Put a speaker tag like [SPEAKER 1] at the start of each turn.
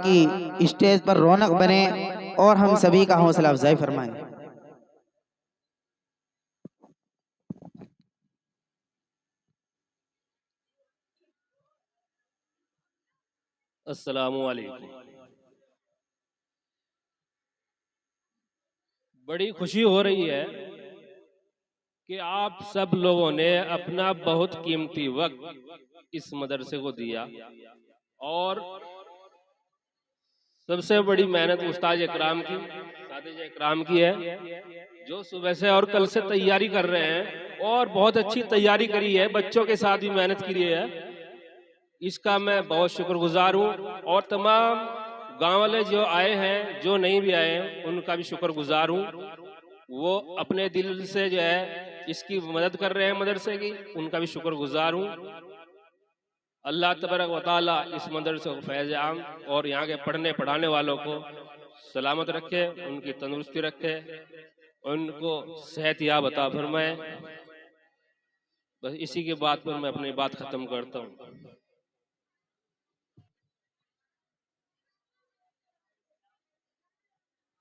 [SPEAKER 1] की स्टेज पर रौनक बने और हम सभी का हौसला अफजाई फरमाएं।
[SPEAKER 2] अस्सलामु अलैकुम। बड़ी खुशी हो रही है कि आप सब लोगों ने अपना बहुत कीमती वक्त इस मदरसे को दिया और सबसे बड़ी मेहनत उस्ताद इकराम की, साथी इकराम की है, जो सुबह से और कल से तैयारी कर रहे हैं और बहुत अच्छी तैयारी करी है, बच्चों के साथ भी मेहनत की है। इसका मैं बहुत शुक्रगुजार हूँ और तमाम गांव वाले जो आए हैं, जो नहीं भी आए हैं, उनका भी शुक्रगुजार हूँ। वो अपने दिल से जो है इसकी मदद कर रहे हैं मदरसे की, उनका भी शुक्रगुजार हूँ। अल्लाह तबारक व तआला इस मदरसे को फैज़ आम और यहाँ के पढ़ने पढ़ाने वालों को सलामत रखे, उनकी तंदुरुस्ती रखे, उनको सेहत याब अता फरमाए। बस इसी के बात पर मैं अपनी बात खत्म करता हूँ।